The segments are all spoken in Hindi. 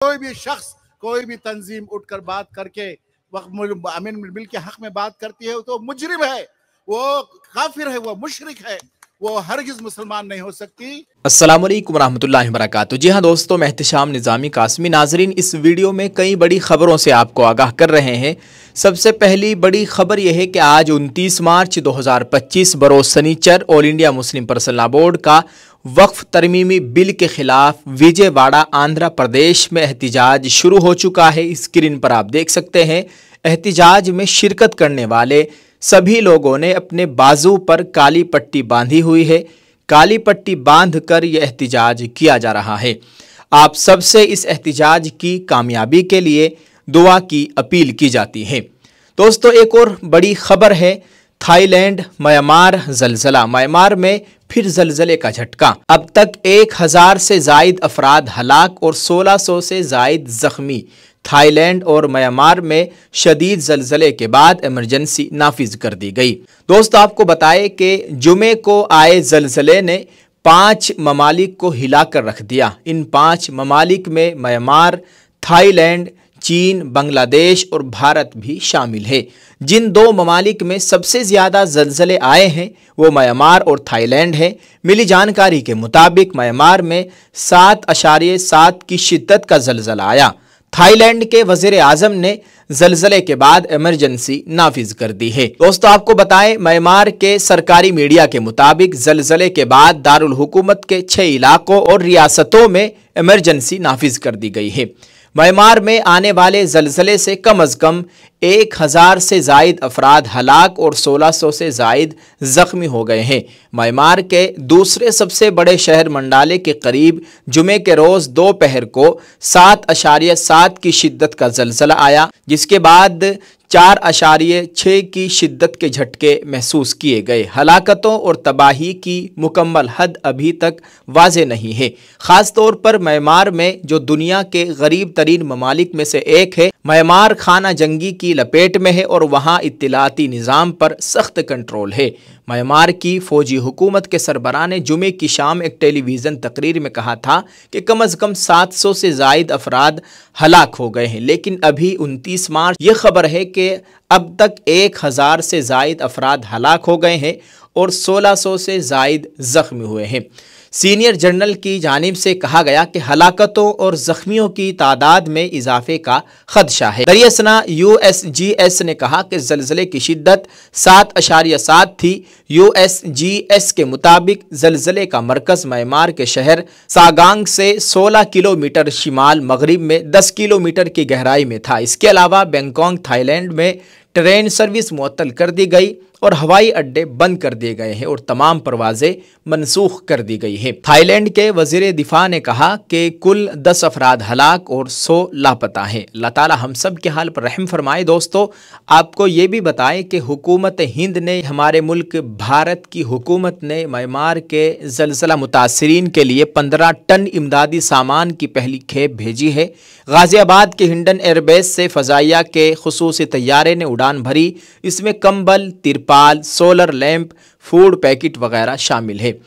कोई भी शख्स, कोई भी तंजीम उठकर बात करके अमीन बिल के हक में बात करती है तो मुजरिम है, वो काफिर है, वो मुशरिक है, वो हरगिज मुसलमान नहीं हो सकती। अस्सलाम वालेकुम रहमतुल्लाहि व बरकातुहू। जी हाँ दोस्तों, मैं एहतिशाम निज़ामी कासमी। नाजरीन, इस वीडियो में कई बड़ी खबरों से आपको आगाह कर रहे हैं। सबसे पहली बड़ी खबर यह है कि आज 29 मार्च 2025 बरोज़ सनीचर all India Muslim personal law board का वक्फ तरमीमी बिल के खिलाफ विजयवाड़ा आंध्र प्रदेश में एहतिजाज शुरू हो चुका है। स्क्रीन पर आप देख सकते हैं, एहतिजाज में शिरकत करने वाले सभी लोगों ने अपने बाजू पर काली पट्टी बांधी हुई है। काली पट्टी बांधकर यह एहतिजाज किया जा रहा है। आप सबसे इस एहतिजाज की कामयाबी के लिए दुआ की अपील की जाती है। दोस्तों, एक और बड़ी खबर है, थाईलैंड म्यांमार जलजला। म्यांमार में फिर जलजले का झटका। अब तक 1000 से जायद अफराद हलाक और 1600 से जायद जख्मी। थाईलैंड और म्यांमार में शदीद जलजले के बाद इमरजेंसी नाफिज कर दी गई। दोस्तों, आपको बताएं कि जुमे को आए जलजले ने 5 ममालिक को हिलाकर रख दिया। इन 5 ममालिक में म्यांमार, थाईलैंड, चीन, बांग्लादेश और भारत भी शामिल है। जिन 2 ममालिक में सबसे ज़्यादा जलजले आए हैं वो म्यांमार और थाईलैंड है। मिली जानकारी के मुताबिक म्यांमार में 7.7 की शिद्दत का जलजला आया। थाईलैंड के वज़ीर आज़म ने जलजले के बाद इमरजेंसी नाफिज कर दी है। दोस्तों, आपको बताएं, म्यांमार के सरकारी मीडिया के मुताबिक जलजले के बाद दारुल हुकूमत के 6 इलाकों और रियासतों में इमरजेंसी नाफिज कर दी गई है। म्यांमार में आने वाले जलजले से कम अज़ कम 1000 से जायद अफराद हलाक और 1600 से जायद जख्मी हो गए हैं। म्यांमार के दूसरे सबसे बड़े शहर मंडाले के करीब जुमे के रोज़ दोपहर को 7.7 की शिद्दत का जलजला आया, जिसके बाद 4.6 की शिद्दत के झटके महसूस किए गए। हलाकतों और तबाही की मुकम्मल हद अभी तक वाज़े नहीं है। ख़ास तौर पर म्यांमार में, जो दुनिया के गरीब तरीन ममालिक में से एक है, म्यांमार खाना जंगी की लपेट में है और वहाँ इत्तलाती निज़ाम पर सख्त कंट्रोल है। म्यांमार की फ़ौजी हुकूमत के सरबराह ने जुमे की शाम एक टेलीविज़न तकरीर में कहा था कि कम अज़ कम 700 से जायद अफराद हलाक हो गए हैं। लेकिन अभी 29 मार्च ये खबर है कि अब तक 1000 से जायद अफराद हलाक हो गए हैं और 1600 से जायद ज़ख्मी हुए हैं। सीनियर जनरल की जानिब से कहा गया कि हलाकतों और जख्मियों की तादाद में इजाफे का खदशा है। दरियासना USGS ने कहा कि जलजले की शिद्दत 7.7 थी। USGS के मुताबिक जलजले का मरकज़ म्यांमार के शहर सागांग से 16 किलोमीटर शिमाल मगरिब में 10 किलोमीटर की गहराई में था। इसके अलावा बैंकॉक थाईलैंड में ट्रेन सर्विस मुअत्तल कर दी गई और हवाई अड्डे बंद कर दिए गए हैं और तमाम परवाजें मनसूख कर दी गई है। थाईलैंड के वज़ीर दिफा ने कहा कि कुल 10 अफराद हलाक और 100 लापता हैं। अल्लाह ताला हम सब के हाल पर रहम फरमाए। दोस्तों, आपको ये भी बताएं कि हुकूमत हिंद ने, हमारे मुल्क भारत की हुकूमत ने म्यांमार के जलजला मुतासरीन के लिए 15 टन इमदादी सामान की पहली खेप भेजी है। गाज़ियाबाद के हिंडन एयरबेस से फ़ज़ाइया के खुसूसी तैयारे ने उड़ान भरी। इसमें कंबल, तिरपाल, सोलर लैंप, फूड पैकेट वगैरह शामिल है।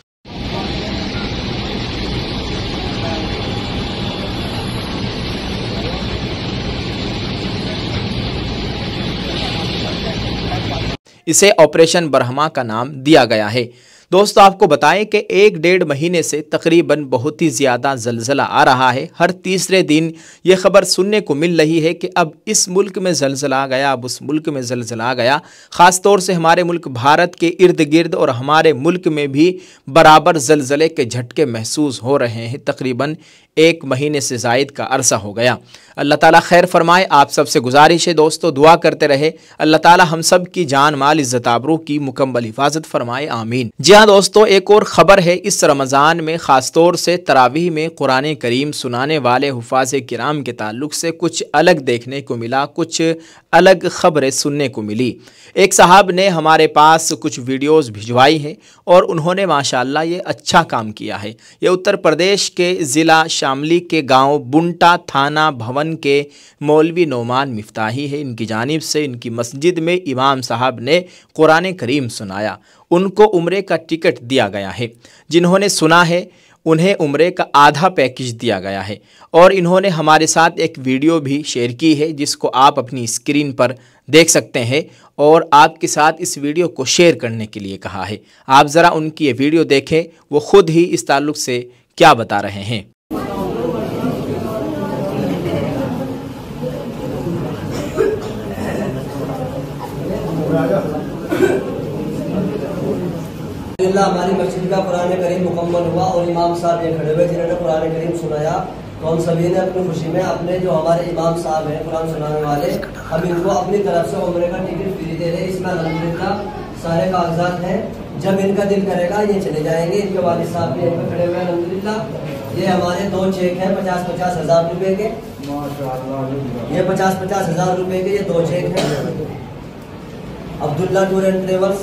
इसे ऑपरेशन बरहमा का नाम दिया गया है। दोस्तों, आपको बताएं कि 1-1.5 महीने से तकरीबन बहुत ही ज़्यादा जलजला आ रहा है। हर तीसरे दिन ये खबर सुनने को मिल रही है कि अब इस मुल्क में जलजला आ गया, अब उस मुल्क में जलजला आ गया। ख़ास तौर से हमारे मुल्क भारत के इर्द गिर्द और हमारे मुल्क में भी बराबर जलजले के झटके महसूस हो रहे हैं। तकरीबन 1 महीने से ज़ायद का अरसा हो गया। अल्लाह ताला खैर फरमाए। आप सबसे गुजारिश है दोस्तों, दुआ करते रहे। अल्लाह ताला हम सब की जान माल इज़्ज़त आबरू की मुकम्मल हिफाजत फरमाए, आमीन। जी हाँ दोस्तों, एक और ख़बर है, इस रमज़ान में ख़ास तौर से तरावीह में कुरान करीम सुनाने वाले हुफ़ाज़ किराम के ताल्लुक़ से कुछ अलग देखने को मिला, कुछ अलग ख़बरें सुनने को मिली। एक साहब ने हमारे पास कुछ वीडियोज़ भिजवाई हैं और उन्होंने माशाअल्लाह ये अच्छा काम किया है। ये उत्तर प्रदेश के ज़िला शामली के गांव बुंटा थाना भवन के मौलवी नोमान मिफ्ताही है। इनकी जानिब से इनकी मस्जिद में इमाम साहब ने कुरान करीम सुनाया। उनको उम्रे का टिकट दिया गया है। जिन्होंने सुना है उन्हें उम्रे का आधा पैकेज दिया गया है। और इन्होंने हमारे साथ एक वीडियो भी शेयर की है जिसको आप अपनी स्क्रीन पर देख सकते हैं और आपके साथ इस वीडियो को शेयर करने के लिए कहा है। आप ज़रा उनकी ये वीडियो देखें, वो ख़ुद ही इस ताल्लुक़ से क्या बता रहे हैं। हमारी मस्जिद का कुरान करीम मुकम्मल हुआ और इमाम साहब ये खड़े हुए जिन्होंने कुरान करीम सुनाया, तो हम सभी ने अपनी खुशी में अपने जो हमारे इमाम साहब हैं कुरान सुनाने वाले, हम इनको अपनी तरफ से उम्रे का टिकट फ्री दे रहे हैं। इसमें अल्हम्दुलिल्लाह सारे कागजात हैं, जब इनका दिल करेगा ये चले जाएंगे। इनके वालिद साहब भी यहीं पर खड़े हुए हैं अल्हम्दुलिल्लाह। ये हमारे 2 चेक हैं 50-50 हज़ार रुपए के, ये 50-50 हज़ार रुपए के ये 2 चेक हैं। Abdullah tour and travels,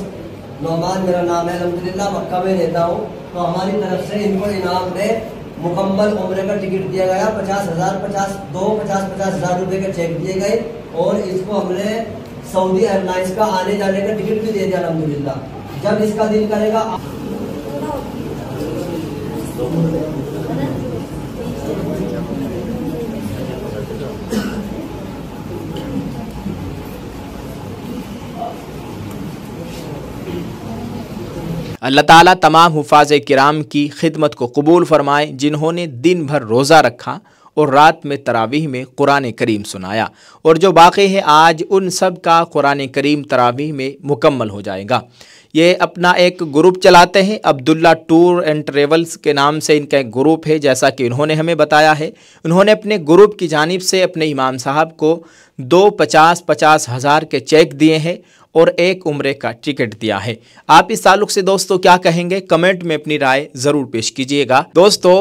Nauman मेरा नाम है, अल्हम्दुलिल्लाह मक्का में रहता हूँ। तो हमारी तरफ से इनको इनाम में मुकम्मल उम्रे का टिकट दिया गया। 50,000 हज़ार रुपए के चेक दिए गए और इसको हमने सऊदी एयरलाइंस का आने जाने का टिकट भी दे दिया अल्हम्दुलिल्लाह। जब इसका दिल करेगा अल्लाह ताला तमाम हुफ़ाज़ किराम की खिदमत को कबूल फ़रमाए, जिन्होंने दिन भर रोज़ा रखा और रात में तरावीह में कुरान करीम सुनाया। और जो बाक़ी है आज उन सब का कुरान करीम तरावीह में मुकम्मल हो जाएगा। ये अपना एक ग्रुप चलाते हैं, अब्दुल्ला टूर एंड ट्रेवल्स के नाम से इनका एक ग्रुप है। जैसा कि उन्होंने हमें बताया है, उन्होंने अपने ग्रुप की जानिब से अपने इमाम साहब को 2 50-50 हज़ार के चेक दिए हैं और एक उम्रे का टिकट दिया है। आप इस ताल्लुक़ से दोस्तों क्या कहेंगे, कमेंट में अपनी राय ज़रूर पेश कीजिएगा। दोस्तों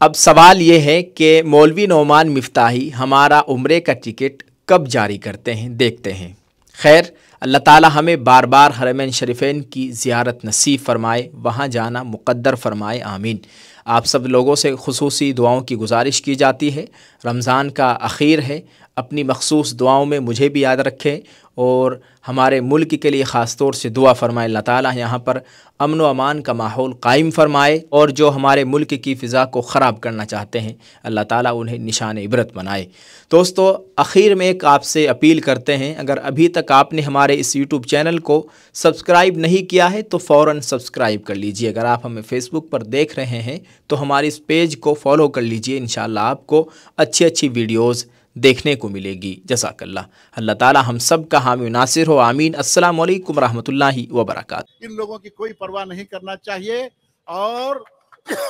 अब सवाल ये है कि मौलवी नौमान मिफ्ताही हमारा उम्रे का टिकट कब जारी करते हैं, देखते हैं। खैर, अल्लाह ताला हमें बार बार हरमैन शरीफैन की ज़ियारत नसीब फ़रमाए, वहाँ जाना मुक़द्दर फ़रमाए, आमीन। आप सब लोगों से खुसूसी दुआओं की गुजारिश की जाती है। रमज़ान का आखिर है, अपनी मखसूस दुआओं में मुझे भी याद रखें और हमारे मुल्क के लिए ख़ास तौर से दुआ फ़रमाए। अल्लाह ताला यहाँ पर अमन व अमान का माहौल कायम फ़रमाए और जो हमारे मुल्क की फ़िज़ा को ख़राब करना चाहते हैं अल्लाह ताला उन्हें निशान इबरत बनाए। दोस्तों आखिर में एक आपसे अपील करते हैं, अगर अभी तक आपने हमारे इस यूट्यूब चैनल को सब्सक्राइब नहीं किया है तो फ़ौरन सब्सक्राइब कर लीजिए। अगर आप हमें फ़ेसबुक पर देख रहे हैं तो हमारे इस पेज को फॉलो कर लीजिए। इंशाअल्लाह आपको अच्छी अच्छी वीडियोज़ देखने को मिलेगी। जज़ाकल्लाह। अल्लाह ताला हम सब का हामी नासिर हो, आमीन। अस्सलामु अलैकुम रहमतुल्लाहि व बरकातुहू। इन लोगों की कोई परवाह नहीं करना चाहिए और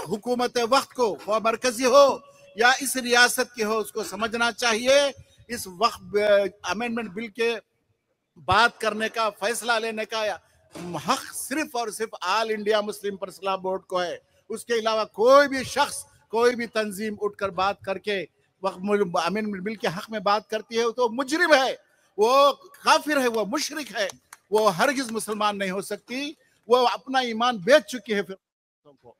हुकूमत वक्त को वह मरकजी हो या इस रियासत की हो उसको समझना चाहिए। इस वक्त अमेंडमेंट बिल के बात करने का, फैसला लेने का हक सिर्फ और सिर्फ all India Muslim personal board को है। उसके अलावा कोई भी शख्स, कोई भी तंजीम उठकर बात करके अमेंडमेंट बिल के हक में बात करती है तो मुजरिम है, वो काफिर है, वो मुशरिक है, वो हरगिज मुसलमान नहीं हो सकती। वो अपना ईमान बेच चुकी है फिर को।